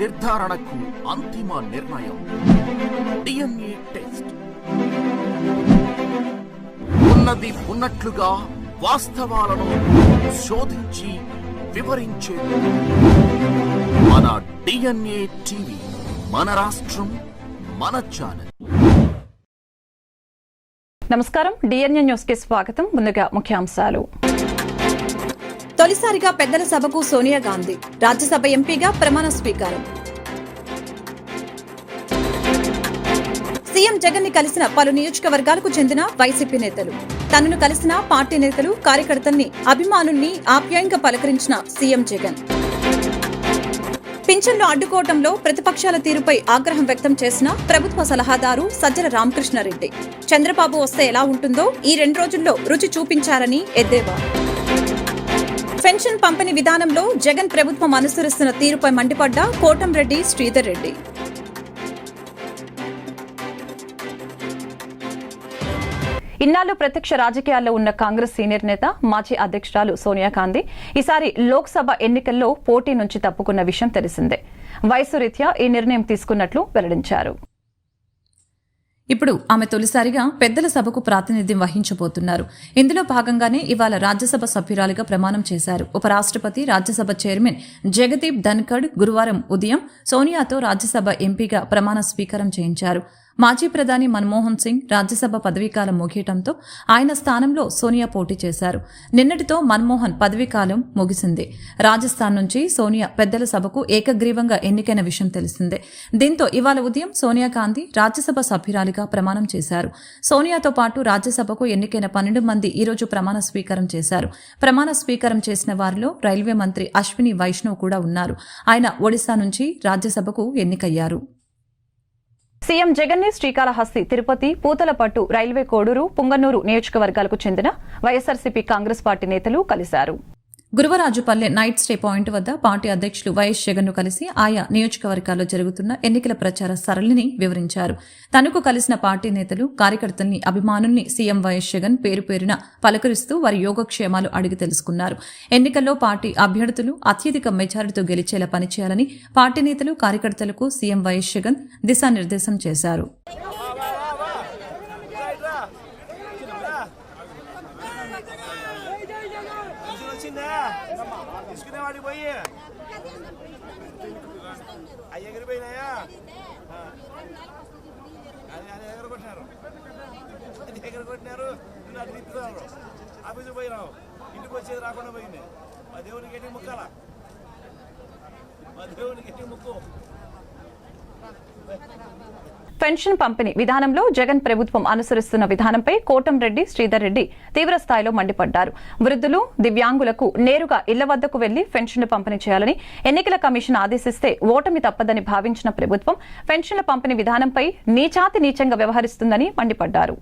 నిర్ధారణకు అంతిమ నిర్ణయం DNA టెస్ట్. ఉన్నది ఉన్నట్లుగా వాస్తవాలను శోధించి వివరించేది మన DNA టీవీ. మన రాష్ట్రం, మన ఛానల్. నమస్కారం, DNA న్యూస్ కి స్వాగతం. ముందుగా ముఖ్యాంశాలు. తొలిసారిగా పెద్దల సభకు సోనియా గాంధీ, రాజ్యసభ ఎంపీగా ప్రమాణ స్వీకారం. సీఎం జగన్ ని కలిసిన పలు నియోజకవర్గాలకు చెందిన వైసీపీ నేతలు. తనను కలిసిన పార్టీ నేతలు, కార్యకర్తల్ని, అభిమానుల్ని ఆప్యాయంగా పలకరించిన సీఎం జగన్. పింఛన్లు అడ్డుకోవడంలో ప్రతిపక్షాల తీరుపై ఆగ్రహం వ్యక్తం చేసిన ప్రభుత్వ సలహాదారు సజ్జల రామకృష్ణారెడ్డి. చంద్రబాబు వస్తే ఎలా ఉంటుందో ఈ 2 రోజుల్లో రుచి చూపించారని ఎద్దేవా. పెన్షన్ పంపిణీ విధానంలో జగన్ ప్రభుత్వం అనుసరిస్తున్న తీరుపై మండిపడ్డ కోటంరెడ్డి శ్రీధర్ రెడ్డి. ఇన్నాళ్లు ప్రత్యక్ష రాజకీయాల్లో ఉన్న కాంగ్రెస్ సీనియర్ నేత, మాజీ అధ్యక్షురాలు సోనియా గాంధీ ఈసారి లోక్సభ ఎన్నికల్లో పోటీ నుంచి తప్పుకున్న విషయం తెలిసిందే. వయసు రీత్యా ఈ నిర్ణయం తీసుకున్నట్లు వెల్లడించారు. ఇప్పుడు ఆమె తొలిసారిగా పెద్దల సభకు ప్రాతినిధ్యం వహించబోతున్నారు. ఇందులో భాగంగానే ఇవాళ రాజ్యసభ సభ్యురాలిగా ప్రమాణం చేశారు. ఉపరాష్ట్రపతి, రాజ్యసభ చైర్మన్ జగదీప్ ధన్ఖడ్ గురువారం ఉదయం సోనియాతో రాజ్యసభ ఎంపీగా ప్రమాణ స్వీకారం చేయించారు. మాజీ ప్రధాని మన్మోహన్ సింగ్ రాజ్యసభ పదవీకాలం ముగియటంతో ఆయన స్థానంలో సోనియా పోటీ చేశారు. నిన్నటితో మన్మోహన్ పదవీకాలం ముగిసింది. రాజస్థాన్ నుంచి సోనియా పెద్దల సభకు ఏకగ్రీవంగా ఎన్నికైన విషయం తెలిసిందే. దీంతో ఇవాళ ఉదయం సోనియా గాంధీ రాజ్యసభ సభ్యురాలిగా ప్రమాణం చేశారు. సోనియాతో పాటు రాజ్యసభకు ఎన్నికైన 12 మంది ఈ రోజు ప్రమాణ స్వీకారం చేశారు. ప్రమాణ స్వీకారం చేసిన వారిలో రైల్వే మంత్రి అశ్విని వైష్ణవ్ కూడా ఉన్నారు. ఆయన ఒడిశా నుంచి రాజ్యసభకు ఎన్నికయ్యారు. సీఎం జగన్ ని శ్రీకాళహస్తి, తిరుపతి, పూతలపట్టు, రైల్వే కోడూరు, పుంగనూరు నియోజకవర్గాలకు చెందిన వైఎస్సార్సీపీ కాంగ్రెస్ పార్టీ నేతలు కలిశారు. గురువరాజుపల్లె నైట్ స్టే పాయింట్ వద్ద పార్టీ అధ్యక్షులు వైఎస్ జగన్ ను కలిసి ఆయా నియోజకవర్గాల్లో జరుగుతున్న ఎన్నికల ప్రచార సరళిని వివరించారు. తనకు కలిసిన పార్టీ నేతలు, కార్యకర్తల్ని, అభిమానుల్ని సీఎం వైఎస్ జగన్ పేరు పేరున పలకరిస్తూ వారి యోగక్షేమాలు అడిగి తెలుసుకున్నారు. ఎన్నికల్లో పార్టీ అభ్యర్థులు అత్యధిక మెజారిటీతో గెలిచేలా పనిచేయాలని పార్టీ నేతలు, కార్యకర్తలకు సీఎం వైఎస్ జగన్ దిశానిర్దేశం చేశారు. తీసుకునేవాడికి పోయి అవి ఎగిరిపోయినాయా, అది ఎగరగొట్టినారు, నేను అది తిప్పుతున్నారు. ఆఫీసుకు పోయినావు, ఇంటికి వచ్చేది రాకుండా పోయింది. మా దేవునికి ఎట్టి ముక్కాల, మా దేవునికి ఎట్టి ముక్కు. పెన్షన్ పంపిణీ విధానంలో జగన్ ప్రభుత్వం అనుసరిస్తున్న విధానంపై కోటంరెడ్డి శ్రీధర్ రెడ్డి తీవ్రస్థాయిలో మండిపడ్డారు. వృద్ధులు, దివ్యాంగులకు నేరుగా ఇళ్ల వద్దకు వెళ్లి పెన్షన్లు పంపిణీ చేయాలని ఎన్నికల కమిషన్ ఆదేశిస్తే ఓటమి తప్పదని భావించిన ప్రభుత్వం పెన్షన్ల పంపిణీ విధానంపై నీచాతి నీచంగా వ్యవహరిస్తుందని మండిపడ్డారు.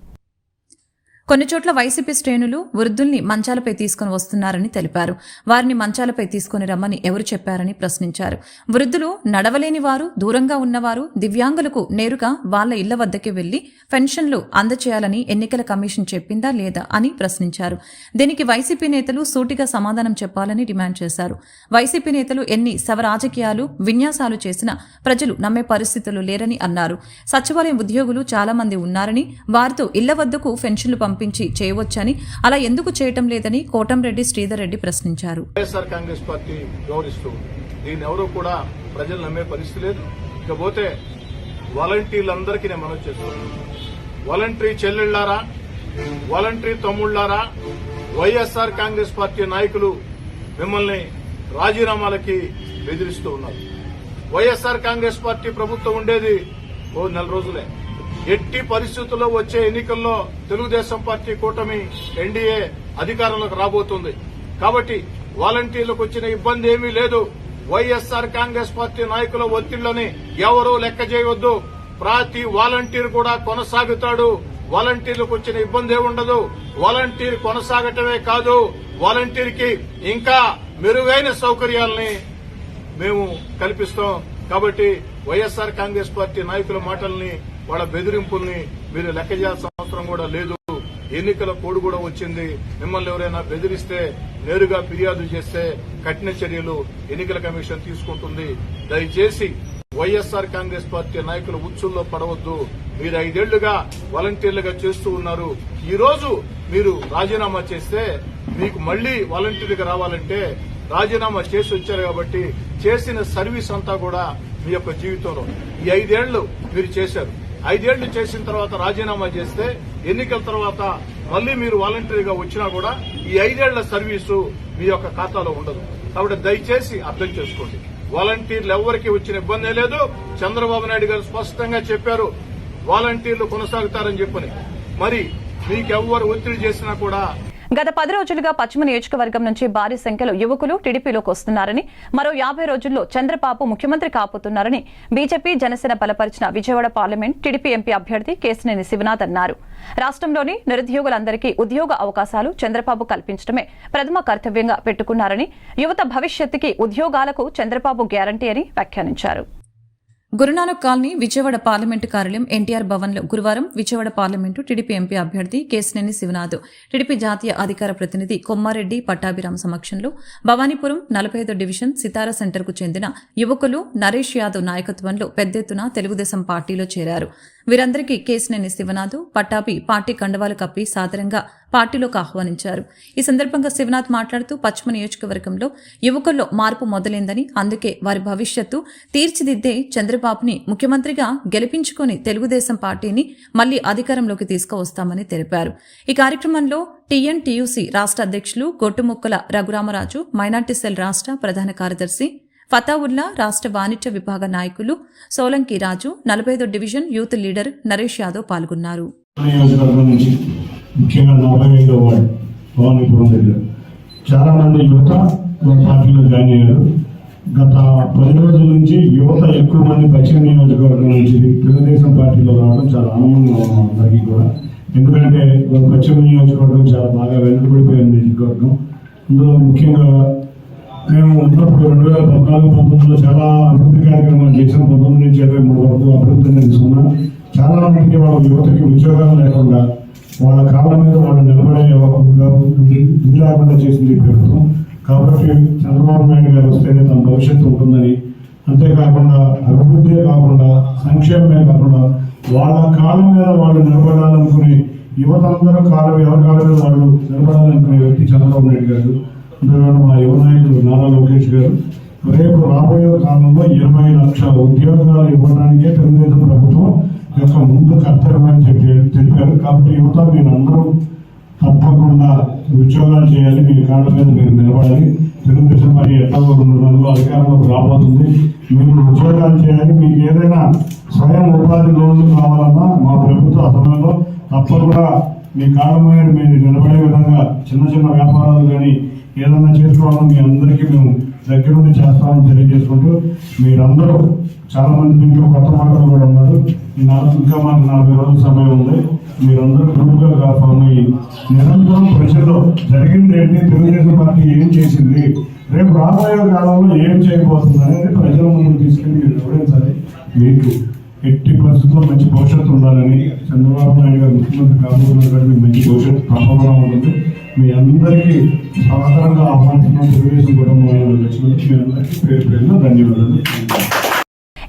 కొన్ని చోట్ల వైసీపీ శ్రేణులు వృద్ధుల్ని మంచాలపై తీసుకుని వస్తున్నారని తెలిపారు. వారిని మంచాలపై తీసుకుని రమ్మని ఎవరు చెప్పారని ప్రశ్నించారు. వృద్ధులు, నడవలేని వారు, దూరంగా ఉన్నవారు, దివ్యాంగులకు నేరుగా వాళ్ల ఇళ్ల వద్దకే వెళ్లి పెన్షన్లు అందచేయాలని ఎన్నికల కమిషన్ చెప్పిందా లేదా అని ప్రశ్నించారు. దీనికి వైసీపీ నేతలు సూటిగా సమాధానం చెప్పాలని డిమాండ్ చేశారు. వైసీపీ నేతలు ఎన్ని శవరాజకీయాలు, విన్యాసాలు చేసినా ప్రజలు నమ్మే పరిస్థితులు లేరని అన్నారు. సచివాలయం ఉద్యోగులు చాలా మంది ఉన్నారని, వారితో ఇళ్ల వద్దకు పెన్షన్లు పంపించి చేయవచ్చని, అలా ఎందుకు చేయటం లేదని కోటంరెడ్డి శ్రీధర్ రెడ్డి ప్రశ్నించారు. వైఎస్ఆర్ కాంగ్రెస్ పార్టీ గౌరవిస్తూ దీన్ని ఎవరూ కూడా ప్రజలు నమ్మే పరిస్థితి లేదు. ఇకపోతే వాలంటీర్లందరికీ నేను మనవి చేస్తున్నాను. వాలంటరీ చెల్లెళ్లారా, వాలంటరీ తమ్ముళ్లారా, వైఎస్ఆర్ కాంగ్రెస్ పార్టీ నాయకులు మిమ్మల్ని రాజీనామాలకి బెదిరిస్తూ ఉన్నారు. వైఎస్ఆర్ కాంగ్రెస్ పార్టీ ప్రభుత్వం ఉండేది 4 రోజులే. ఎట్టి పరిస్థితుల్లో వచ్చే ఎన్నికల్లో తెలుగుదేశం పార్టీ కూటమి ఎన్డీఏ అధికారంలోకి రాబోతుంది. కాబట్టి వాలంటీర్లకు వచ్చిన ఇబ్బంది ఏమీ లేదు. వైఎస్ఆర్ కాంగ్రెస్ పార్టీ నాయకుల ఒత్తిళ్లని ఎవరూ లెక్క చేయవద్దు. ప్రతి వాలంటీర్ కూడా కొనసాగుతాడు. వాలంటీర్లకు వచ్చిన ఇబ్బంది ఉండదు. వాలంటీర్ కొనసాగటమే కాదు, వాలంటీర్కి ఇంకా మెరుగైన సౌకర్యాలని మేము కల్పిస్తాం. కాబట్టి వైఎస్ఆర్ కాంగ్రెస్ పార్టీ నాయకుల మాటల్ని, వాళ్ళ బెదిరింపుల్ని మీరు లెక్క చేయాల్సిన అవసరం కూడా లేదు. ఎన్నికల కోడ్ కూడా వచ్చింది. మిమ్మల్ని ఎవరైనా బెదిరిస్తే నేరుగా ఫిర్యాదు చేస్తే కఠిన చర్యలు ఎన్నికల కమిషన్ తీసుకుంటుంది. దయచేసి వైఎస్ఆర్ కాంగ్రెస్ పార్టీ నాయకులు ఉచ్చుల్లో పడవద్దు. మీరు 5 ఏళ్లుగా వాలంటీర్లుగా చేస్తూ ఉన్నారు. ఈ రోజు మీరు రాజీనామా చేస్తే మీకు మళ్లీ వాలంటీర్గా రావాలంటే రాజీనామా చేసి వచ్చారు కాబట్టి చేసిన సర్వీస్ అంతా కూడా మీ యొక్క జీవితంలో ఈ 5 ఏళ్లు మీరు చేశారు. 5 ఏళ్లు చేసిన తర్వాత రాజీనామా చేస్తే ఎన్నికల తర్వాత మళ్లీ మీరు వాలంటీర్గా వచ్చినా కూడా ఈ 5 ఏళ్ల సర్వీసు మీ యొక్క ఖాతాలో ఉండదు. కాబట్టి దయచేసి అర్థం చేసుకోండి. వాలంటీర్లు ఎవరికి వచ్చిన ఇబ్బందే లేదు. చంద్రబాబు నాయుడు గారు స్పష్టంగా చెప్పారు వాలంటీర్లు కొనసాగుతారని చెప్పని. మరి మీకెవ్వరు ఒత్తిడి చేసినా కూడా గత 10 రోజులుగా పశ్చిమ నియోజకవర్గం నుంచి భారీ సంఖ్యలో యువకులు టీడీపీలోకి వస్తున్నారని, మరో 50 రోజుల్లో చంద్రబాబు ముఖ్యమంత్రి కాబోతున్నారని బీజేపీ జనసేన బలపరిచిన విజయవాడ పార్లమెంట్ టీడీపీ ఎంపీ అభ్యర్థి కేశినేని శివనాథ్ అన్నారు. రాష్ట్రంలోని నిరుద్యోగులందరికీ ఉద్యోగ అవకాశాలు చంద్రబాబు కల్పించడమే ప్రథమ కర్తవ్యంగా పెట్టుకున్నారని, యువత భవిష్యత్తుకి ఉద్యోగాలకు చంద్రబాబు గ్యారంటీ అని వ్యాఖ్యానించారు. గురునానక్ కాలనీ విజయవాడ పార్లమెంటు కార్యాలయం ఎన్టీఆర్ భవన్లో గురువారం విజయవాడ పార్లమెంటు టీడీపీ ఎంపీ అభ్యర్థి కేశినేని శివనాథ్, టీడీపీ జాతీయ అధికార ప్రతినిధి కొమ్మారెడ్డి పట్టాభిరామ్ సమక్షంలో భవానీపురం 45వ డివిజన్ సితారా సెంటర్కు చెందిన యువకులు నరేష్ యాదవ్ నాయకత్వంలో పెద్ద ఎత్తున తెలుగుదేశం పార్టీలో చేరారు. వీరందరికీ కేశినేని శివనాథ్, పట్టాభి పార్టీ కండవాలు కప్పి సాదరంగా పార్టీలోకి ఆహ్వానించారు. ఈ సందర్భంగా శివనాథ్ మాట్లాడుతూ పశ్చిమ నియోజకవర్గంలో యువకుల్లో మార్పు మొదలైందని, అందుకే వారి భవిష్యత్తు తీర్చిదిద్దే చంద్రబాబుని ముఖ్యమంత్రిగా గెలిపించుకుని తెలుగుదేశం పార్టీని మళ్లీ అధికారంలోకి తీసుకువస్తామని తెలిపారు. ఈ కార్యక్రమంలో టీఎన్టీయూసీ రాష్ట్ర అధ్యక్షులు గొట్టుముక్కల రఘురామరాజు, మైనార్టీ సెల్ రాష్ట్ర ప్రధాన కార్యదర్శి ఫతావుల్లా, రాష్ట్ర వాణిజ్య విభాగ నాయకులు సోలంకి రాజు, 45వ division youth leader Naresh Yadav పాల్గొన్నారు. ముఖ్యంగా 45వ వార్డు భవానీపురం దగ్గర చాలా మంది యువత పార్టీలో జాయిన్ అయ్యారు. గత 10 రోజుల నుంచి యువత ఎక్కువ మంది పశ్చిమ నియోజకవర్గం నుంచి తెలుగుదేశం పార్టీలో రావడం చాలా ఆనందంగా ఉన్నాం అందరికీ కూడా. ఎందుకంటే పశ్చిమ నియోజకవర్గం చాలా బాగా వెనుకబడిపోయిన నియోజకవర్గం. అందులో ముఖ్యంగా మేము ఉన్నప్పుడు 2014-19లో చాలా అభివృద్ధి కార్యక్రమాలు చేసాం. 19 నుంచి 23 వరకు అభివృద్ధి తీసుకున్నాం. చాలా మందికి వాళ్ళ యువతకి ఉద్యోగాలు లేకుండా వాళ్ళ కాళ్ళ మీద వాళ్ళు నిలబడే ఇది లేకుండా చేసింది ప్రభుత్వం. కాబట్టి చంద్రబాబు నాయుడు గారు వస్తేనే తమ భవిష్యత్తు ఉంటుందని, అంతేకాకుండా అభివృద్ధి కాకుండా సంక్షేమమే కాకుండా వాళ్ళ కాళ్ళ మీద వాళ్ళు నిలబడాలనుకుని యువత అందరూ ఎవరి కాళ్ళ మీద వాళ్ళు నిలబడాలనుకునే వ్యక్తి చంద్రబాబు నాయుడు గారు. అందువల్ల మా యువ నాయకుడు నారా లోకేష్ గారు రేపు రాబోయే కాలంలో 20 లక్షల ఉద్యోగాలు ఇవ్వడానికే తెలుగుదేశం ప్రభుత్వం యొక్క ముందు కర్తవ్యం అని తెలిపారు. కాబట్టి యువత మీరందరూ తప్పకుండా ఉద్యోగాలు చేయాలి, మీ కాళ్ళ మీద మీరు నిలబడాలి. తెలుగుదేశం పార్టీ ఎట్లా 2 నెలల్లో అధికారంలోకి రాబోతుంది. మీరు ఉద్యోగాలు చేయాలి. మీకు ఏదైనా స్వయం ఉపాధి లోన్లు కావాలన్నా మా ప్రభుత్వ సమయంలో తప్పకుండా మీ కాళ్ళ మీద మీరు నిలబడే విధంగా చిన్న చిన్న వ్యాపారాలు కానీ ఏదైనా చేసుకోవాలని మీ అందరికీ మేము దగ్గరుండి చేస్తామని తెలియజేసుకుంటూ, మీరందరూ చాలా మంది దీంట్లో కొత్త మాటలు కూడా ఉన్నారు. ఇంకా మాకు 40 రోజుల సమయం ఉంది. మీరందరూ గ్రూప్గా కాపాడి నిరంతరం ప్రజల్లో జరిగింది ఏంటి, తెలుగుదేశం పార్టీ ఏం చేసింది, రేపు రాబోయే కాలంలో ఏం చేయబోతుంది అనేది ప్రజల ముందు తీసుకెళ్ళి మీరు వివరించాలి. మీకు ఎట్టి పరిస్థితుల్లో మంచి భవిష్యత్తు ఉండాలని, చంద్రబాబు నాయుడు గారు ముఖ్యమంత్రి కాబోతున్నారు. మీకు మంచి భవిష్యత్తు తప్పకుండా ఉంటుంది. మీ అందరికీ సహకారంగా ఆహ్వానిస్తున్నాం. తెలుగుదేశం కుటుంబం వచ్చినందుకు మీ అందరికీ పేరు పేరున ధన్యవాదాలు.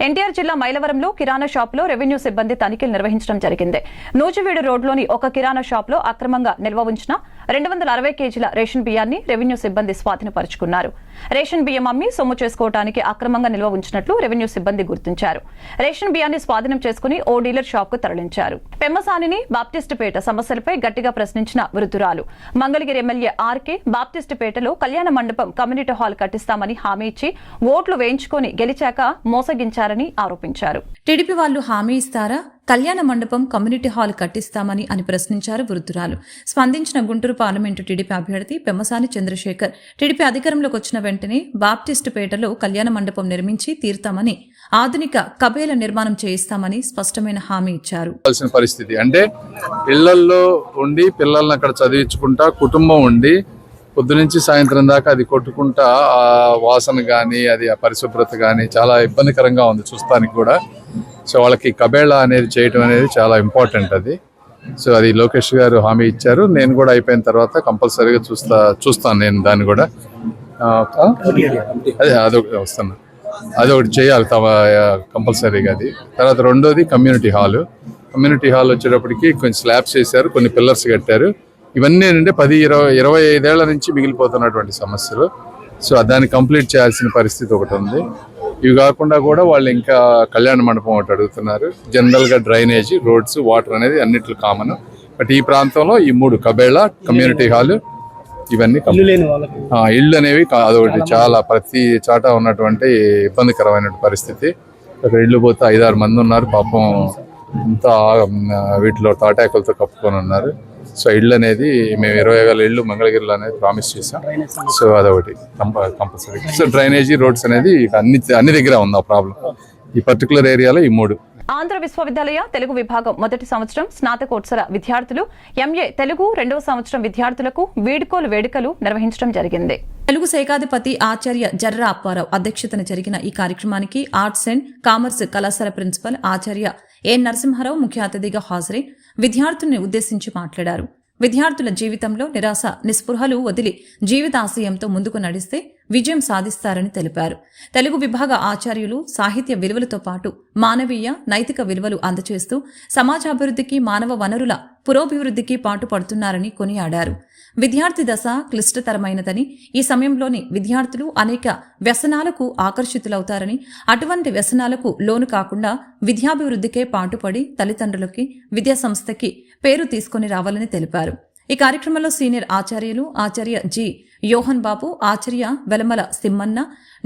ఎన్టీఆర్ జిల్లా మైలవరంలో కిరాణా షాపులో రెవెన్యూ సిబ్బంది తనిఖీలు నిర్వహించడం జరిగింది. నూజివీడు రోడ్లోని ఒక కిరాణా షాపులో అక్రమంగా నిల్వ ఉంచిన 260 కేజీల రేషన్ బియ్యాన్ని రెవెన్యూ సిబ్బంది స్వాధీనపరుచుకున్నారు. రేషన్ బియ్యం అమ్మి సొమ్ము చేసుకోవడానికి అక్రమంగా నిల్వ ఉంచినట్లు రెవెన్యూ సిబ్బంది గుర్తించారు. రేషన్ బియ్యాన్ని స్వాధీనం చేసుకుని ఓ డీలర్ షాప్ కు తరలించారు. పెమ్మసానిని బాప్టిస్టుపేట సమస్యలపై గట్టిగా ప్రశ్నించిన వృద్ధురాలు మంగళగిరి ఎమ్మెల్యే ఆర్కే బాప్టిస్టుపేటలో కళ్యాణ మండపం కమ్యూనిటీ హాల్ కట్టిస్తామని హామీ ఇచ్చి ఓట్లు వేయించుకుని గెలిచాక మోసగించారని ఆరోపించారు. టీడీపీ వాళ్లు హామీ ఇస్తారా, కళ్యాణ మండపం కమ్యూనిటీ హాల్ కట్టిస్తామని అని ప్రశ్నించారు వృద్ధురాలు. స్పందించిన గుంటూరు పార్లమెంటు టీడీపీ అభ్యర్థి పెమ్మసాని చంద్రశేఖర్ టీడీపీ అధికారంలోకి వచ్చిన వెంటనే బాప్టిస్టుపేటలో కళ్యాణ మండపం నిర్మించి తీరుతామని, ఆధునిక కబేల నిర్మాణం చేయిస్తామని స్పష్టమైన హామీ ఇచ్చారు. పరిస్థితి అంటే ఇళ్లల్లో ఉండి పిల్లల్ని అక్కడ చదివించుకుంటా కుటుంబం ఉండి పొద్దునుంచి సాయంత్రం దాకా అది కొట్టుకుంటా ఆ వాసన కానీ అది ఆ పరిశుభ్రత కానీ చాలా ఇబ్బందికరంగా ఉంది చూస్తానికి కూడా. సో వాళ్ళకి కబేళా అనేది చేయటం అనేది చాలా ఇంపార్టెంట్. అది సో అది లోకేష్ గారు హామీ ఇచ్చారు. నేను కూడా అయిపోయిన తర్వాత కంపల్సరీగా చూస్తాను నేను దాన్ని కూడా. అదే అదొకటి వస్తున్నా, అదొకటి చేయాలి కంపల్సరీగా. అది తర్వాత రెండోది కమ్యూనిటీ హాల్ వచ్చేటప్పటికి కొంచెం స్లాబ్స్ వేశారు, కొన్ని పిల్లర్స్ కట్టారు. ఇవన్నీ ఏంటంటే 10-25 ఏళ్ల నుంచి మిగిలిపోతున్నటువంటి సమస్యలు. సో దాన్ని కంప్లీట్ చేయాల్సిన పరిస్థితి ఒకటి ఉంది. ఇవి కాకుండా కూడా వాళ్ళు ఇంకా కళ్యాణ మండపం ఒకటి అడుగుతున్నారు. జనరల్గా డ్రైనేజీ, రోడ్స్, వాటర్ అనేది అన్నిట్లో కామన్. బట్ ఈ ప్రాంతంలో ఈ 3 కబేళ, కమ్యూనిటీ హాల్, ఇవన్నీ ఇళ్ళు అనేవి అదొకటి చాలా ప్రతి చాట ఉన్నటువంటి ఇబ్బందికరమైన పరిస్థితి. అక్కడ ఇళ్ళు పోతే 5-6 మంది ఉన్నారు పాపం, అంతా వీటిలో తాటాకులతో కప్పుకొని ఉన్నారు. సో ఇళ్ళు అనేది మేము 20,000 ఇళ్ళు మంగళగిరిలో అనేది ప్రామిస్ చేసాం. సో అదొకటి కంపల్సరీ. సో డ్రైనేజీ, రోడ్స్ అనేది అన్ని దగ్గర ఉంది ఆ ప్రాబ్లం. ఈ పర్టికులర్ ఏరియాలో ఈ 3. ఆంధ్ర విశ్వవిద్యాలయ తెలుగు విభాగం మొదటి సంవత్సరం స్నాతకోత్సవ విద్యార్థులు, ఎంఏ తెలుగు 2వ సంవత్సరం విద్యార్థులకు వీడ్కోలు వేడుకలు నిర్వహించడం జరిగింది. తెలుగు శేఖాధిపతి ఆచార్య జర్రా అప్పారావు అధ్యక్షతన జరిగిన ఈ కార్యక్రమానికి ఆర్ట్స్ అండ్ కామర్స్ కళాశాల ప్రిన్సిపల్ ఆచార్య ఎన్ నరసింహారావు ముఖ్య అతిథిగా హాజరై విద్యార్థుల్ని ఉద్దేశించి మాట్లాడారు. విద్యార్థుల జీవితంలో నిరాశ, నిస్పృహలు వదిలి జీవితాశయంతో ముందుకు నడిస్తే విజయం సాధిస్తారని తెలిపారు. తెలుగు విభాగ ఆచార్యులు సాహిత్య విలువలతో పాటు మానవీయ, నైతిక విలువలు అందచేస్తూ సమాజాభివృద్ధికి, మానవ వనరుల పురోభివృద్ధికి పాటుపడుతున్నారని కొనియాడారు. విద్యార్థి దశ క్లిష్టతరమైనదని, ఈ సమయంలోని విద్యార్థులు అనేక వ్యసనాలకు ఆకర్షితులవుతారని, అటువంటి వ్యసనాలకు లోను కాకుండా విద్యాభివృద్ధికే పాటుపడి తల్లిదండ్రులకి, విద్యాసంస్థకి పేరు తీసుకుని రావాలని తెలిపారు. ఈ కార్యక్రమంలో సీనియర్ ఆచార్యులు ఆచార్య జి యోహన్ బాబు, ఆచార్య వెలమల Simmanna,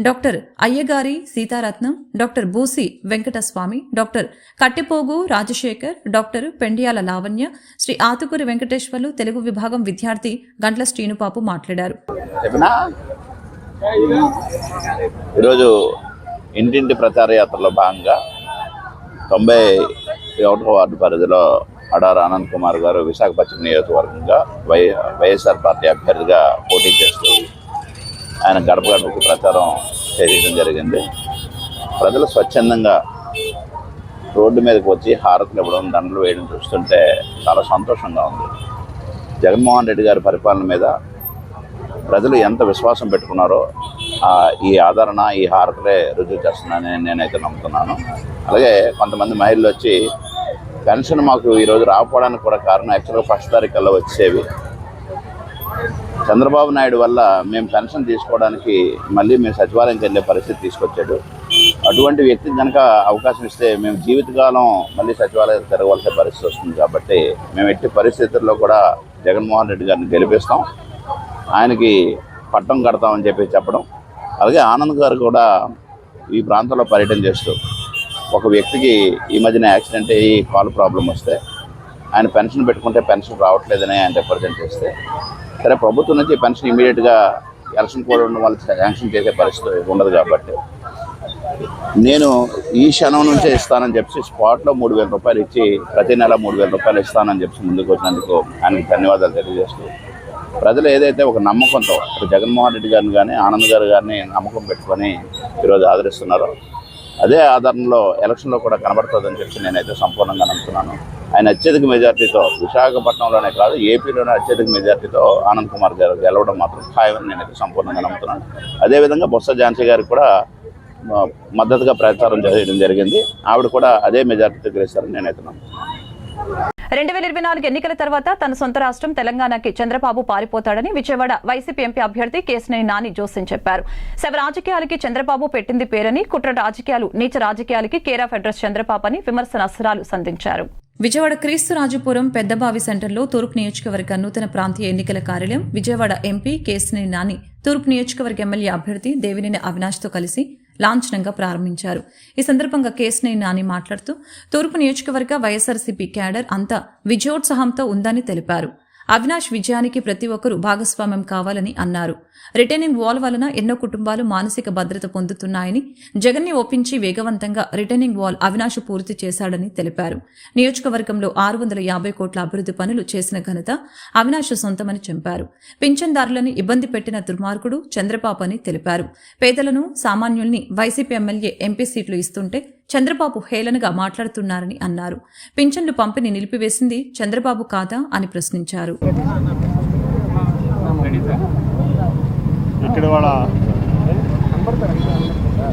doctor Ayyagari Seetharatnam, doctor Boosi Venkataswamy, doctor Kattepogu Rajasekhar, doctor Pendiyala Lavanya, Sri Atukuri Venkateswarlu, Telugu విభాగం విద్యార్థి గంట్ల శ్రీనుపాపు మాట్లాడారు. ఈరోజు ఇంటింటి ప్రచార యాత్రలో భాగంగా 91వ వార్డు పరిధిలో అడార్ ఆనంద్ కుమార్ గారు విశాఖపట్నం నియోజకవర్గంగా వైఎస్ఆర్ పార్టీ అభ్యర్థిగా పోటీ చేస్తూ ఆయన గడప గడపకు ప్రచారం చేయడం జరిగింది. ప్రజలు స్వచ్ఛందంగా రోడ్డు మీదకి వచ్చి హారతులు ఇవ్వడం, దండలు వేయడం చూస్తుంటే చాలా సంతోషంగా ఉంది. జగన్మోహన్ రెడ్డి గారి పరిపాలన మీద ప్రజలు ఎంత విశ్వాసం పెట్టుకున్నారో ఈ ఆదరణ, ఈ హారతులే రుజువు చేస్తున్నానని నేనైతే నమ్ముతున్నాను. అలాగే కొంతమంది మహిళలు వచ్చి పెన్షన్ మాకు ఈరోజు రాకపోవడానికి కూడా కారణం యాక్చువల్గా 1వ తారీఖుల్లో వచ్చేవి. చంద్రబాబు నాయుడు వల్ల మేము పెన్షన్ తీసుకోవడానికి మళ్ళీ మేము సచివాలయంకి వెళ్ళే పరిస్థితి తీసుకొచ్చాడు. అటువంటి వ్యక్తికి కనుక అవకాశం ఇస్తే మేము జీవితకాలం మళ్ళీ సచివాలయం తిరగవలసిన పరిస్థితి వస్తుంది. కాబట్టి మేము ఎట్టి పరిస్థితుల్లో కూడా జగన్మోహన్ రెడ్డి గారిని గెలిపిస్తాం, ఆయనకి పట్టం కడతామని చెప్పడం. అలాగే ఆనంద్ గారు కూడా ఈ ప్రాంతంలో పర్యటన చేస్తూ ఒక వ్యక్తికి ఈ మధ్యన యాక్సిడెంట్ అయ్యి కాలు ప్రాబ్లం వస్తే ఆయన పెన్షన్ పెట్టుకుంటే పెన్షన్ రావట్లేదని ఆయన రిప్రజెంట్ చేస్తే, సరే ప్రభుత్వం నుంచి పెన్షన్ ఇమీడియట్గా ఎలక్షన్ కోడ్ ఉన్న వాళ్ళు శాంక్షన్ చేసే పరిస్థితి ఉండదు. కాబట్టి నేను ఈ క్షణం నుంచే ఇస్తానని చెప్పి స్పాట్లో 3,000 రూపాయలు ఇచ్చి ప్రతి నెల 3,000 రూపాయలు ఇస్తానని చెప్పి ముందుకు వచ్చినందుకు ఆయనకు ధన్యవాదాలు తెలియజేస్తూ, ప్రజలు ఏదైతే ఒక నమ్మకంతో జగన్మోహన్ రెడ్డి గారిని కానీ ఆనంద్ గారిని నమ్మకం పెట్టుకొని ఈరోజు ఆదరిస్తున్నారో అదే ఆదరణలో ఎలక్షన్లో కూడా కనబడుతుందని చెప్పి నేనైతే సంపూర్ణంగా నమ్ముతున్నాను. ఆయన అత్యధిక మెజార్టీతో విశాఖపట్నంలోనే కాదు ఏపీలోనే అత్యధిక మెజార్టీతో ఆనంద్ కుమార్ గారు గెలవడం మాత్రం ఖాయమని నేనైతే సంపూర్ణంగా నమ్ముతున్నాను. అదేవిధంగా బొత్స ఝాన్సీ గారికి కూడా మద్దతుగా ప్రచారం చేయడం జరిగింది. ఆవిడ కూడా అదే మెజార్టీతో గెలుస్తారని నేనైతే నమ్ముతున్నాను. 2024 ఎన్నికల తర్వాత తన సొంత రాష్ట్రం తెలంగాణకి చంద్రబాబు పారిపోతాడని విజయవాడ వైసీపీ ఎంపీ అభ్యర్థి కేశినేని నాని జోస్యం చెప్పారు. శవ రాజకీయాలకి చంద్రబాబు పెట్టింది పేరని, కుట్ర రాజకీయాలు, నీచ రాజకీయాలకి కేర్ ఆఫ్ అడ్రస్ చంద్రబాబు అని విమర్శనాస్త్రాలు సంధించారు. విజయవాడ క్రీస్తురాజపురం పెద్దబావి సెంటర్లో తూర్పు నియోజకవర్గ నూతన ప్రాంతీయ ఎన్నికల కార్యాలయం విజయవాడ ఎంపీ కేశినేని నాని తూర్పు నియోజకవర్గ ఎమ్మెల్యే అభ్యర్థి దేవినేని అవినాష్తో కలిసి లాంఛనంగా ప్రారంభించారు. ఈ సందర్భంగా కేశినేని నాని మాట్లాడుతూ తూర్పు నియోజకవర్గ వైఎస్ఆర్సీపీ క్యాడర్ అంతా విజయోత్సాహంతో ఉందని తెలిపారు. అవినాష్ విజయానికి ప్రతి ఒక్కరూ భాగస్వామ్యం కావాలని అన్నారు. రిటైనింగ్ వాల్ వలన ఎన్నో కుటుంబాలు మానసిక భద్రత పొందుతున్నాయని, జగన్ని ఒప్పించి వేగవంతంగా రిటైనింగ్ వాల్ అవినాష్ పూర్తి చేశాడని తెలిపారు. నియోజకవర్గంలో 650 కోట్ల అభివృద్ధి పనులు చేసిన ఘనత అవినాష్ సొంతమని చెప్పారు. పింఛన్దారులను ఇబ్బంది పెట్టిన దుర్మార్గుడు చంద్రబాబు అని తెలిపారు. పేదలను, సామాన్యుల్ని వైసీపీ ఎమ్మెల్యే ఎంపీ సీట్లు ఇస్తుంటే చంద్రబాబు హేళనగా మాట్లాడుతున్నారని అన్నారు. పింఛన్లు పంపిణీ నిలిపివేసింది చంద్రబాబు కాదా అని ప్రశ్నించారు. ఇక్కడ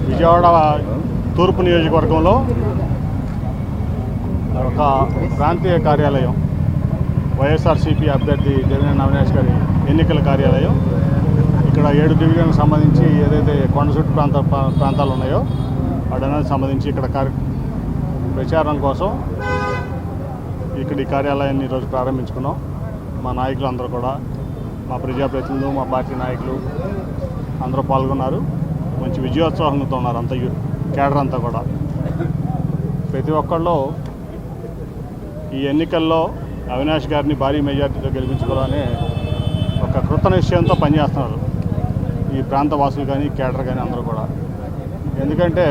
విజయవాడ తూర్పు నియోజకవర్గంలో ఒక ప్రాంతీయ కార్యాలయం, వైఎస్ఆర్సీపీ అభ్యర్థి దేవినేని అవినాష్ గారి ఎన్నికల కార్యాలయం, ఇక్కడ 7 డివిజన్లకు సంబంధించి ఏదైతే కొండ చుట్టు ప్రాంతాలు ఉన్నాయో వాటన్నిటికి సంబంధించి ఇక్కడ ప్రచారం కోసం ఇక్కడ ఈ కార్యాలయాన్ని ఈరోజు ప్రారంభించుకున్నాం. మా నాయకులు అందరూ కూడా, మా ప్రజాప్రతినిధులు, మా పార్టీ నాయకులు అందరూ పాల్గొన్నారు. మంచి విజయోత్సాహంతో ఉన్నారు అంత కేడర్ అంతా కూడా. ప్రతి ఒక్కళ్ళు ఈ ఎన్నికల్లో అవినాష్ గారిని భారీ మెజార్టీతో గెలిపించుకోవాలని ఒక కృత నిశ్చయంతో పనిచేస్తున్నారు ఈ ప్రాంత వాసులు కానీ కేడర్ కానీ అందరూ కూడా. ఎందుకంటే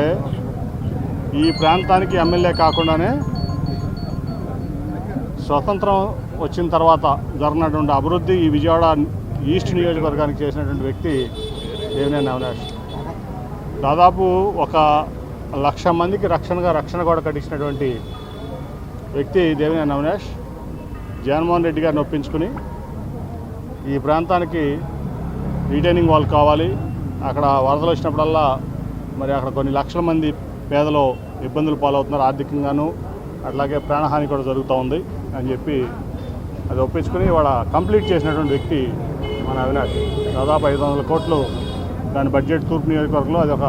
ఈ ప్రాంతానికి ఎమ్మెల్యే కాకుండానే స్వతంత్రం వచ్చిన తర్వాత జరిగినటువంటి అభివృద్ధి ఈ విజయవాడ ఈస్ట్ నియోజకవర్గానికి చేసినటువంటి వ్యక్తి దేవినేని అవినాష్. దాదాపు 1,00,000 మందికి రక్షణ కూడా కట్టించినటువంటి వ్యక్తి దేవినేని అవినాష్. జగన్మోహన్ రెడ్డి గారిని ఒప్పించుకుని ఈ ప్రాంతానికి రిటైనింగ్ వాల్ కావాలి, అక్కడ వరదలు వచ్చినప్పుడల్లా మరి అక్కడ కొన్ని లక్షల మంది పేదలు ఇబ్బందులు పాలవుతున్నారు ఆర్థికంగాను, అట్లాగే ప్రాణహాని కూడా జరుగుతూ ఉంది అని చెప్పి అది ఒప్పించుకుని ఇవాళ కంప్లీట్ చేసినటువంటి వ్యక్తి మన అవినాష్. దాదాపు 500 కోట్లు దాని బడ్జెట్ తూర్పు నియోజకవర్గంలో అది ఒక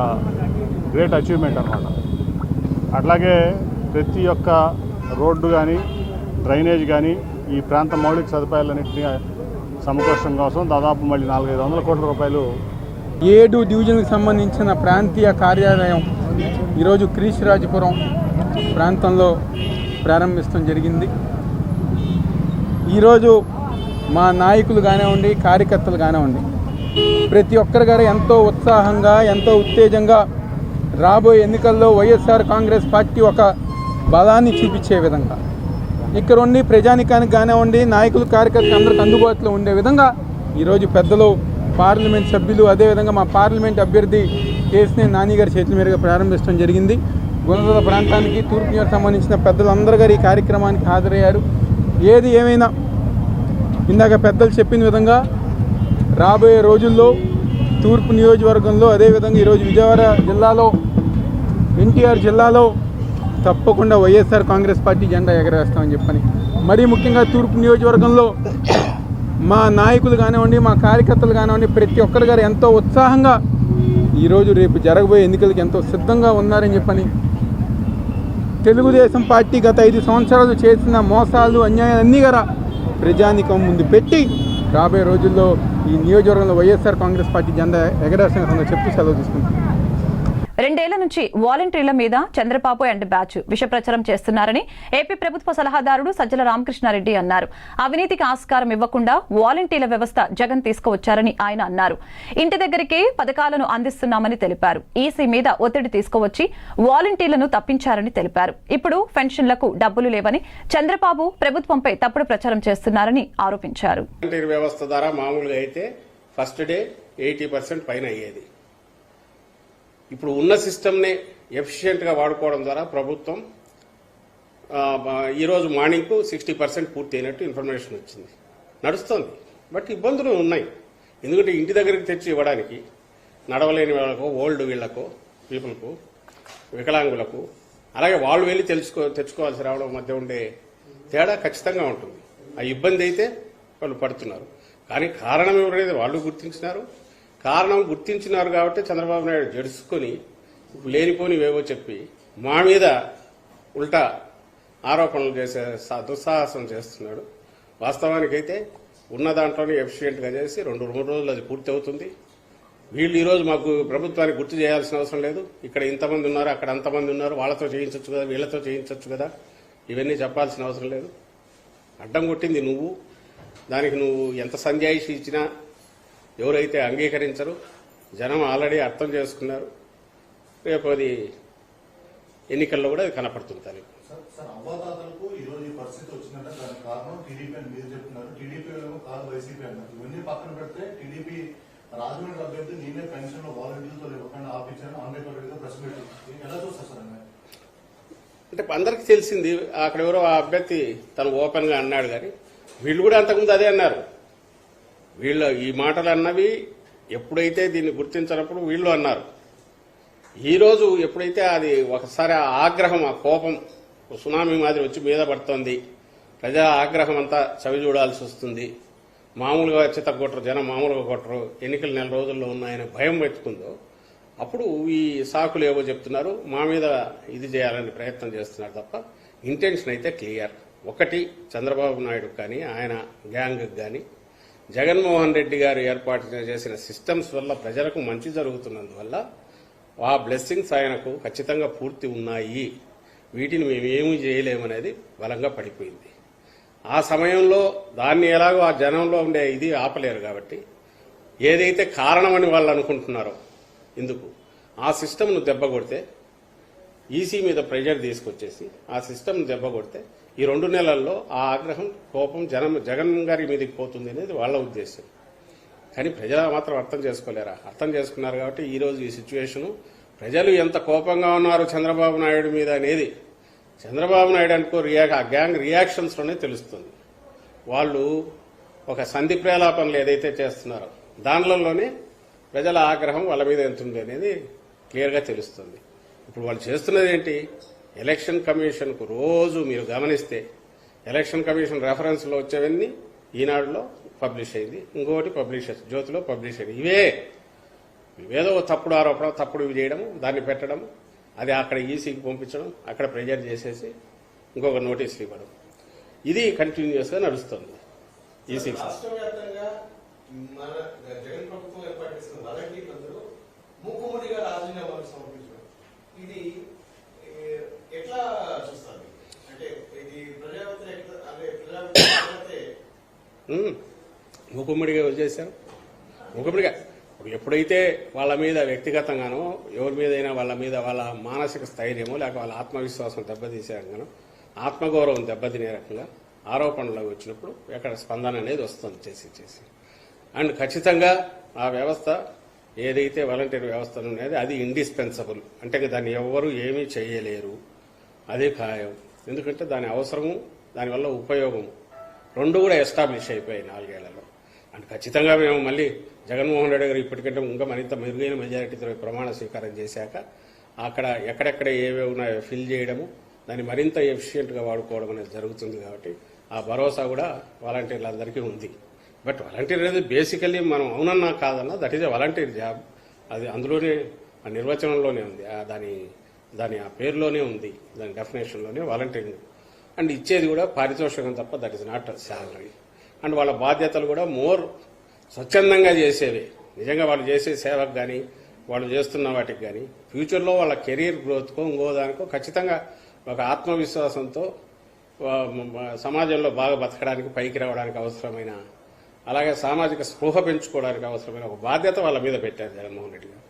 గ్రేట్ అచీవ్మెంట్ అన్నమాట. అట్లాగే ప్రతి ఒక్క రోడ్డు కానీ డ్రైనేజ్ కానీ ఈ ప్రాంత మౌలిక సదుపాయాలన్నింటినీ సమకూర్చడం కోసం దాదాపు మళ్ళీ 400-500 కోట్ల రూపాయలు 7 డివిజన్లకు సంబంధించిన ప్రాంతీయ కార్యాలయం ఈరోజు క్రీస్తురాజపురం ప్రాంతంలో ప్రారంభించడం జరిగింది. ఈరోజు మా నాయకులు కానివ్వండి, కార్యకర్తలు కానివ్వండి, ప్రతి ఒక్కరి గారు ఎంతో ఉత్సాహంగా, ఎంతో ఉత్తేజంగా రాబోయే ఎన్నికల్లో వైఎస్ఆర్ కాంగ్రెస్ పార్టీ ఒక బలాన్ని చూపించే విధంగా ఇక్కడ ఉండి ప్రజానికానికి కానివ్వండి, నాయకులు కార్యకర్తలు అందరికీ అందుబాటులో ఉండే విధంగా ఈరోజు పెద్దలు, పార్లమెంట్ సభ్యులు, అదేవిధంగా మా పార్లమెంట్ అభ్యర్థి కేసినేని నాని గారి చేతుల మీదుగా ప్రారంభించడం జరిగింది. గుణదల ప్రాంతానికి తూర్పు నియోజకవర్గానికి సంబంధించిన పెద్దలందరూ గారు ఈ కార్యక్రమానికి హాజరయ్యారు. ఏది ఏమైనా ఇందాక పెద్దలు చెప్పిన విధంగా రాబోయే రోజుల్లో తూర్పు నియోజకవర్గంలో, అదేవిధంగా ఈరోజు విజయవాడ జిల్లాలో, ఎన్టీఆర్ జిల్లాలో తప్పకుండా వైఎస్ఆర్ కాంగ్రెస్ పార్టీ జెండా ఎగరేస్తామని చెప్పని, మరీ ముఖ్యంగా తూర్పు నియోజకవర్గంలో మా నాయకులు కానివ్వండి, మా కార్యకర్తలు కానివ్వండి, ప్రతి ఒక్కరి గారు ఎంతో ఉత్సాహంగా ఈరోజు రేపు జరగబోయే ఎన్నికలకు ఎంతో సిద్ధంగా ఉన్నారని చెప్పని, తెలుగుదేశం పార్టీ గత 5 సంవత్సరాలు చేసిన మోసాలు, అన్యాయాలన్నీ కూడా ప్రజానికం ముందు పెట్టి రాబోయే రోజుల్లో ఈ నియోజకవర్గంలో వైఎస్ఆర్ కాంగ్రెస్ పార్టీ జెండా ఎగరేస్తామని చెప్తూ సెలవు తీసుకుంటాం. 2 ఏళ్ల నుంచి వాలంటీర్ల మీద చంద్రబాబు అండ్ బ్యాచ్ విష ప్రచారం చేస్తున్నారని ఏపీ ప్రభుత్వ సలహాదారుడు సజ్జల రామకృష్ణారెడ్డి అన్నారు. అవినీతికి ఆస్కారం ఇవ్వకుండా వాలంటీర్ల వ్యవస్థ జగన్ తీసుకువచ్చారని ఆయన అన్నారు. ఇంటి దగ్గరికే పథకాలను అందిస్తున్నామని తెలిపారు. ఈసీ మీద ఒత్తిడి తీసుకువచ్చి వాలంటీర్లను తప్పించారని తెలిపారు. ఇప్పుడు పెన్షన్లకు డబ్బులు లేవని చంద్రబాబు ప్రభుత్వంపై తప్పుడు ప్రచారం చేస్తున్నారని ఆరోపించారు. వాలంటీర్ వ్యవస్థ ద్వారా మామూలుగా అయితే ఫస్ట్ డే 80% పైన అయ్యేది. ఇప్పుడు ఉన్న సిస్టమ్నే ఎఫిషియెంట్గా వాడుకోవడం ద్వారా ప్రభుత్వం ఈరోజు మార్నింగ్కు 60% పూర్తి అయినట్టు ఇన్ఫర్మేషన్ వచ్చింది. నడుస్తోంది, బట్ ఇబ్బందులు ఉన్నాయి. ఎందుకంటే ఇంటి దగ్గరికి తెచ్చి ఇవ్వడానికి నడవలేని వాళ్ళకు, ఓల్డ్ వీళ్లకు, పీపుల్కు, వికలాంగులకు, అలాగే వాళ్ళు వెళ్ళి తెచ్చుకోవాల్సి రావడం మధ్య ఉండే తేడా ఖచ్చితంగా ఉంటుంది. ఆ ఇబ్బంది అయితే వాళ్ళు పడుతున్నారు. కానీ కారణం ఎవరైతే వాళ్ళు గుర్తించినారు. కారణం గుర్తించినారు కాబట్టి చంద్రబాబు నాయుడు జడుచుకొని లేనిపోనివేవో చెప్పి మా మీద ఉల్టా ఆరోపణలు చేసే దుస్సాహసం చేస్తున్నాడు. వాస్తవానికైతే ఉన్న దాంట్లోనే ఎఫిషియెంట్గా చేసి 2-3 రోజులు అది పూర్తి అవుతుంది. వీళ్ళు ఈరోజు మాకు ప్రభుత్వానికి గుర్తు చేయాల్సిన అవసరం లేదు. ఇక్కడ ఇంతమంది ఉన్నారు, అక్కడ అంతమంది ఉన్నారు, వాళ్ళతో చేయించవచ్చు కదా, వీళ్ళతో చేయించవచ్చు కదా, ఇవన్నీ చెప్పాల్సిన అవసరం లేదు. అడ్డం కొట్టింది నువ్వు. దానికి నువ్వు ఎంత సంజాయిషి ఇచ్చినా ఎవరైతే అంగీకరించరు, జనం ఆల్రెడీ అర్థం చేసుకున్నారు. రేపు అది ఎన్నికల్లో కూడా అది కనపడుతుంది. అవ్వాతాతలకు ఈ రోజు ఈ పరిస్థితి వచ్చిందంటే దానికి కారణం టీడీపీ అని మీరు చెప్తున్నారు. టీడీపీ కాదు వైసీపీ అన్నారు. ఇవన్నీ పక్కన పెడితే టీడీపీ రాజమండ్రి అభ్యర్థి నేనే పెన్షన్ లో వాలంటీర్లతో ఇవ్వకుండా ఆపించాను, ఆంధ్రప్రదేశ్ ప్రెస్ మీట్ ఎలా చూస్తారు సార్? అంటే అందరికీ తెలిసింది. అక్కడ ఎవరో ఆ అభ్యర్థి తను ఓపెన్గా అన్నాడు, కానీ వీళ్ళు కూడా అంతకుముందు అదే అన్నారు. వీళ్ళు ఈ మాటలు అన్నవి ఎప్పుడైతే దీన్ని గుర్తించినప్పుడు వీళ్ళు అన్నారు. ఈరోజు ఎప్పుడైతే అది ఒకసారి ఆ ఆగ్రహం, ఆ కోపం సునామీ మాదిరి వచ్చి మీద పడుతోంది, ప్రజా ఆగ్రహం అంతా చవి చూడాల్సి వస్తుంది, మామూలుగా చిత్తగొట్టరు, జనం మామూలుగా కొట్టరు, ఎన్నికలు 4 రోజుల్లో ఉన్నాయని భయం పెట్టుకుందో అప్పుడు ఈ సాకులు ఏవో చెప్తున్నారు, మా మీద ఇది చేయాలని ప్రయత్నం చేస్తున్నారు తప్ప ఇంటెన్షన్ అయితే క్లియర్. ఒకటి, చంద్రబాబు నాయుడు కానీ ఆయన గ్యాంగ్ కానీ జగన్మోహన్ రెడ్డి గారు ఏర్పాటు చేసిన సిస్టమ్స్ వల్ల ప్రజలకు మంచి జరుగుతున్నందువల్ల ఆ బ్లెస్సింగ్స్ ఆయనకు ఖచ్చితంగా పూర్తి ఉన్నాయి, వీటిని మేమేమీ చేయలేమనేది బలంగా పడిపోయింది. ఆ సమయంలో దాన్ని ఎలాగో ఆ జనంలో ఉండే ఇది ఆపలేరు కాబట్టి ఏదైతే కారణమని వాళ్ళు అనుకుంటున్నారో ఎందుకు ఆ సిస్టమ్ను దెబ్బ కొడితే, ఈసీ మీద ప్రెజర్ తీసుకొచ్చేసి ఆ సిస్టమ్ను దెబ్బ కొడితే ఈ 2 నెలల్లో ఆ ఆగ్రహం, కోపం జగన్ గారి మీదకి పోతుంది అనేది వాళ్ళ ఉద్దేశం. కానీ ప్రజలు మాత్రం అర్థం చేసుకోలేరా? అర్థం చేసుకున్నారు కాబట్టి ఈరోజు ఈ సిచ్యువేషను, ప్రజలు ఎంత కోపంగా ఉన్నారు చంద్రబాబు నాయుడు మీద అనేది చంద్రబాబు నాయుడు అనుకో ఆ గ్యాంగ్ రియాక్షన్స్లోనే తెలుస్తుంది. వాళ్ళు ఒక సంధి ప్రేలాపనలు ఏదైతే చేస్తున్నారో దానిలోనే ప్రజల ఆగ్రహం వాళ్ళ మీద ఎంత ఉంది అనేది క్లియర్గా తెలుస్తుంది. ఇప్పుడు వాళ్ళు చేస్తున్నది ఏంటి? ఎలక్షన్ కమిషన్కు రోజు మీరు గమనిస్తే ఎలక్షన్ కమిషన్ రెఫరెన్స్లో వచ్చేవన్నీ ఈనాడులో పబ్లిష్ అయింది, ఇంకోటి జ్యోతిలో పబ్లిష్ అయింది. ఇవేదో తప్పుడు ఆరోపణ, తప్పుడు ఇవి చేయడం, దాన్ని పెట్టడం, అది అక్కడ ఈసీకి పంపించడం, అక్కడ ప్రెజర్ చేసేసి ఇంకొక నోటీసులు ఇవ్వడం, ఇది కంటిన్యూస్గా నడుస్తుంది. ఈసీ మూకుమ్మడిగా వదిలేశారు. మూకుమ్మడిగా ఇప్పుడు ఎప్పుడైతే వాళ్ళ మీద వ్యక్తిగతంగానో ఎవరి మీదైనా వాళ్ళ మీద వాళ్ళ మానసిక స్థైర్యమో లేక వాళ్ళ ఆత్మవిశ్వాసం దెబ్బతీసే రకంగానో, ఆత్మగౌరవం దెబ్బతినే రకంగా ఆరోపణలు వచ్చినప్పుడు ఎక్కడ స్పందన అనేది వస్తుంది చేసి అండ్ ఖచ్చితంగా ఆ వ్యవస్థ ఏదైతే వాలంటీర్ వ్యవస్థ ఉన్నది అది ఇండిస్పెన్సబుల్. అంటే దాన్ని ఎవరు ఏమీ చేయలేరు, అదే ఖాయం. ఎందుకంటే దాని అవసరము, దానివల్ల ఉపయోగము 2 కూడా ఎస్టాబ్లిష్ అయిపోయాయి 4 ఏళ్లలో. అండ్ ఖచ్చితంగా మేము మళ్ళీ జగన్మోహన్ రెడ్డి గారు ఇప్పటికంటే ఇంకా మరింత మెరుగైన మెజారిటీతో ప్రమాణ స్వీకారం చేశాక అక్కడ ఎక్కడెక్కడ ఏవే ఉన్నాయో ఫిల్ చేయడము, దాన్ని మరింత ఎఫిషియెంట్గా వాడుకోవడం అనేది జరుగుతుంది. కాబట్టి ఆ భరోసా కూడా వాలంటీర్లందరికీ ఉంది. బట్ వాలంటీర్ అనేది బేసికల్లీ మనం అవునన్నా కాదన్నా that is a volunteer job. అది అందులోనే ఆ నిర్వచనంలోనే ఉంది, దాని ఆ పేరులోనే ఉంది, దాని డెఫినేషన్లోనే వాలంటీరింగ్. అండ్ ఇచ్చేది కూడా పారితోషికం తప్ప that is not salary. And వాళ్ళ బాధ్యతలు కూడా మోర్ స్వచ్ఛందంగా చేసేవి. నిజంగా వాళ్ళు చేసే సేవకు కానీ వాళ్ళు చేస్తున్న వాటికి కానీ ఫ్యూచర్లో వాళ్ళ కెరీర్ గ్రోత్కో ఇంకో దానికో ఖచ్చితంగా ఒక ఆత్మవిశ్వాసంతో సమాజంలో బాగా బతకడానికి, పైకి రావడానికి అవసరమైన, అలాగే సామాజిక స్పృహ పెంచుకోవడానికి అవసరమైన ఒక బాధ్యత వాళ్ళ మీద పెట్టారు జగన్మోహన్ రెడ్డి గారు.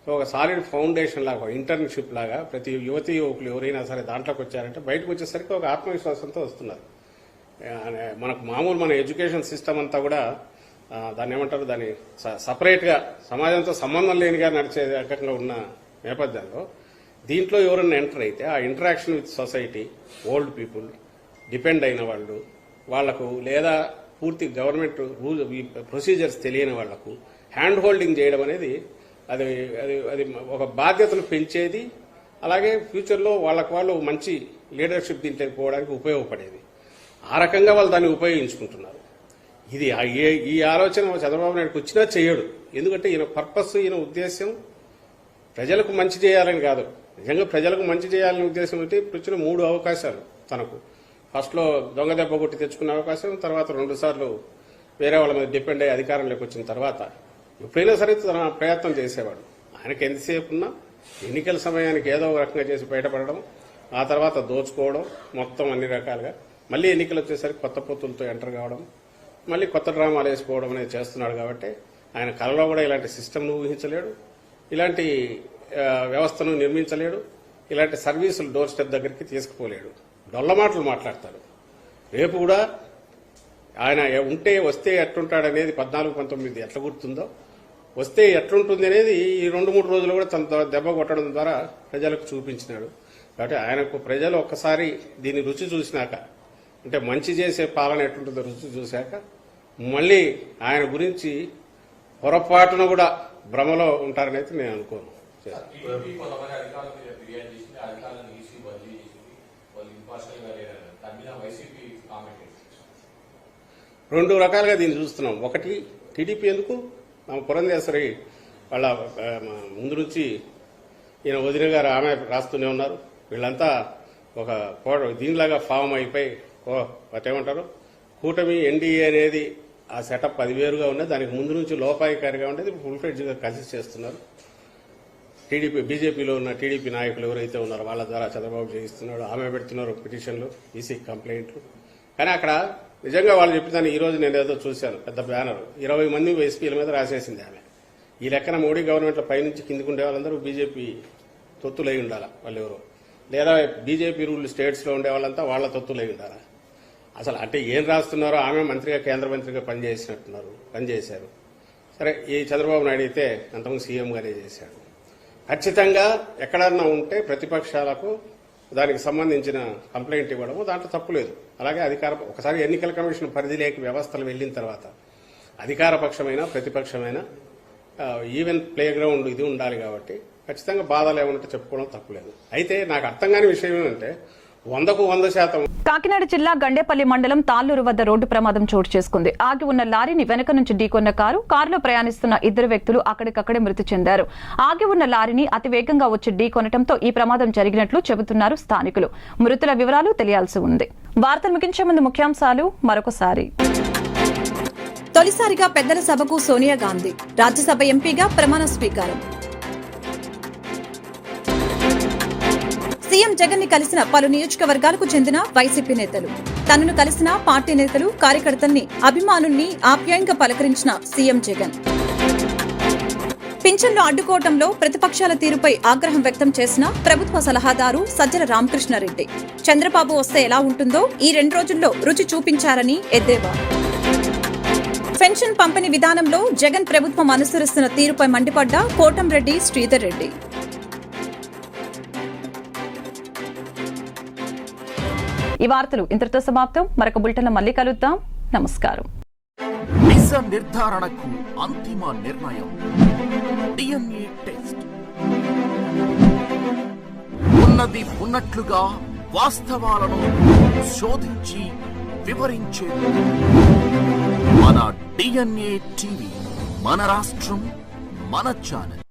సో ఒక సాలిడ్ ఫౌండేషన్ లాగా, ఒక ఇంటర్న్షిప్ లాగా ప్రతి యువతీ యువకులు ఎవరైనా సరే దాంట్లోకి వచ్చారంటే బయటకు వచ్చేసరికి ఒక ఆత్మవిశ్వాసంతో వస్తున్నారు. మనకు మామూలు మన ఎడ్యుకేషన్ సిస్టమ్ అంతా కూడా దాన్ని ఏమంటారు, దాన్ని సపరేట్గా సమాజంతో సంబంధం లేనిగా నడిచే రకంగా ఉన్న నేపథ్యంలో దీంట్లో ఎవరైనా ఎంటర్ అయితే ఆ interaction with society, old people, depend అయిన వాళ్ళు, వాళ్లకు లేదా పూర్తి గవర్నమెంట్ రూల్ ప్రొసీజర్స్ తెలియని వాళ్లకు హ్యాండ్ హోల్డింగ్ చేయడం అనేది అది అది అది ఒక బాధ్యతను పెంచేది. అలాగే ఫ్యూచర్లో వాళ్ళు మంచి లీడర్షిప్ దీంట్లోకి పోవడానికి ఉపయోగపడేది. ఆ రకంగా వాళ్ళు దాన్ని ఉపయోగించుకుంటున్నారు. ఇది ఈ ఆలోచన చంద్రబాబు నాయుడుకి వచ్చినా చేయడు. ఎందుకంటే ఈయన పర్పస్, ఈయన ఉద్దేశం ప్రజలకు మంచి చేయాలని కాదు. నిజంగా ప్రజలకు మంచి చేయాలనే ఉద్దేశం అంటే వచ్చిన 3 అవకాశాలు తనకు. ఫస్ట్లో దొంగ దెబ్బ కొట్టి తెచ్చుకునే అవకాశం, తర్వాత 2 సార్లు వేరే వాళ్ళ మీద డిపెండ్ అయ్యి అధికారంలోకి వచ్చిన తర్వాత ఎప్పుడైనా సరే తన ప్రయత్నం చేసేవాడు. ఆయనకి ఎంతసేపు ఉన్నా ఎన్నికల సమయానికి ఏదో ఒక రకంగా చేసి బయటపడడం, ఆ తర్వాత దోచుకోవడం, మొత్తం అన్ని రకాలుగా మళ్ళీ ఎన్నికలు వచ్చేసరికి కొత్త పొత్తులతో ఎంటర్ కావడం, మళ్ళీ కొత్త డ్రామాలు వేసుకోవడం అనేది చేస్తున్నాడు. కాబట్టి ఆయన కలలో కూడా ఇలాంటి సిస్టమ్ను ఊహించలేడు, ఇలాంటి వ్యవస్థను నిర్మించలేడు, ఇలాంటి సర్వీసులు డోర్ స్టెప్ దగ్గరికి తీసుకుపోలేడు. డొల్ల మాటలు మాట్లాడతాడు. రేపు కూడా ఆయన వస్తే ఎట్లుంటాడనేది 14-19 ఎట్లా గుర్తుందో, వస్తే ఎట్లుంటుంది అనేది ఈ 2-3 రోజులు కూడా తన దెబ్బ కొట్టడం ద్వారా ప్రజలకు చూపించినాడు. కాబట్టి ఆయనకు ప్రజలు ఒక్కసారి దీన్ని రుచి చూసినాక, అంటే మంచి చేసే పాలన ఎటుంటుందో రుచి చూశాక, మళ్ళీ ఆయన గురించి పొరపాటున కూడా భ్రమలో ఉంటారని అయితే నేను అనుకోను. రెండు రకాలుగా దీన్ని చూస్తున్నాం. ఒకటి, టీడీపీ ఎందుకు పురంధేశ్వరి వాళ్ళ ముందు నుంచి ఈయన వదిన గారు ఆమె రాస్తూనే ఉన్నారు. వీళ్ళంతా ఒక దీనిలాగా ఫామ్ అయిపోయి ఏమంటారు కూటమి ఎన్డీఏ అనేది ఆ సెటప్ అది వేరుగా ఉన్నది. దానికి ముందు నుంచి లోపాయికారిగా ఉండేది, ఫుల్ ఫ్లెడ్జ్గా కలిసి చేస్తున్నారు. టీడీపీ బీజేపీలో ఉన్న టీడీపీ నాయకులు ఎవరైతే ఉన్నారో వాళ్ళ ద్వారా చంద్రబాబు చేయిస్తున్నాడు. ఆమె పెడుతున్నారు పిటిషన్లు, ఈసీ కంప్లైంట్లు. కానీ అక్కడ నిజంగా వాళ్ళు చెప్పిన ఈరోజు నేను ఏదో చూశాను, పెద్ద బ్యానర్ 20 మంది ఎస్పీల మీద రాసేసింది ఆమె. ఈ లెక్కన మోడీ గవర్నమెంట్లో పైనుంచి కిందికి ఉండే వాళ్ళందరూ బీజేపీ తొత్తులై ఉండాలా వాళ్ళు ఎవరు, లేదా బీజేపీ రూల్ స్టేట్స్లో ఉండే వాళ్ళంతా వాళ్ళ తొత్తులై ఉండాలా. అసలు అంటే ఏం రాస్తున్నారో, ఆమె మంత్రిగా కేంద్ర మంత్రిగా పనిచేశారు. సరే, ఈ చంద్రబాబు నాయుడు అయితే అంతకుముందు సీఎంగానే చేశాడు. ఖచ్చితంగా ఎక్కడన్నా ఉంటే ప్రతిపక్షాలకు దానికి సంబంధించిన కంప్లైంట్ ఇవ్వడము దాంట్లో తప్పులేదు. అలాగే ఒకసారి ఎన్నికల కమిషన్ పరిధిలోకి వ్యవస్థలు వెళ్ళిన తర్వాత అధికార పక్షమైన ప్రతిపక్షమైన ఈవెన్ ప్లే గ్రౌండ్ ఇది ఉండాలి. కాబట్టి ఖచ్చితంగా బాధలు ఏమంటే చెప్పుకోవడం తప్పులేదు. అయితే నాకు అర్థం కాని విషయం ఏమంటే 100% కాకినాడ జిల్లా గండేపల్లి మండలం తాళ్లూరు వద్ద రోడ్డు ప్రమాదం చోటు చేసుకుంది. ఆగి ఉన్న లారీని వెనక నుంచి ఢీకొన్న కారులో ప్రయాణిస్తున్న 2 వ్యక్తులు అక్కడికక్కడే మృతి చెందారు. ఆగి ఉన్న లారీని అతి వేగంగా వచ్చి ఢీకొనడంతో ఈ ప్రమాదం జరిగినట్లు చెబుతున్నారు స్థానికులు. మృతుల వివరాలు తెలియాల్సి ఉంది. వార్తలు ముగించే ముందు ముఖ్యాంశాలు మరొకసారి. తొలిసారిగా పెద్దల సభకు సోనియా గాంధీ, రాజ్యసభ ఎంపీగా ప్రమాణ స్వీకారం. సీఎం జగన్ ని కలిసిన పలు నియోజకవర్గాలకు చెందిన వైసీపీ నేతలు. తనను కలిసిన పార్టీ నేతలు, కార్యకర్తల్ని, అభిమానుల్ని ఆప్యాయంగా పలకరించిన సీఎం జగన్. పింఛన్లు అడ్డుకోవడంలో ప్రతిపక్షాల తీరుపై ఆగ్రహం వ్యక్తం చేసిన ప్రభుత్వ సలహాదారు సజ్జల రామకృష్ణారెడ్డి. చంద్రబాబు వస్తే ఎలా ఉంటుందో ఈ 2 రోజుల్లో రుచి చూపించారని ఎద్దేవా. పెన్షన్ పంపిణీ విధానంలో జగన్ ప్రభుత్వం అనుసరిస్తున్న తీరుపై మండిపడ్డ కోటంరెడ్డి శ్రీధర్ రెడ్డి. ఈ వార్తలు ఇంతటితో సమాప్తం. మరొక బులెటిన్లో మళ్ళీ కలుద్దాం. నమస్కారం. నిజ నిర్ధారణకు అంతిమ నిర్ణయం DNA టెస్ట్. ఉన్నది ఉన్నట్లుగా వాస్తవాలను శోధించి వివరించేది మన DNA టీవీ. మన రాష్ట్రం, మన ఛానల్.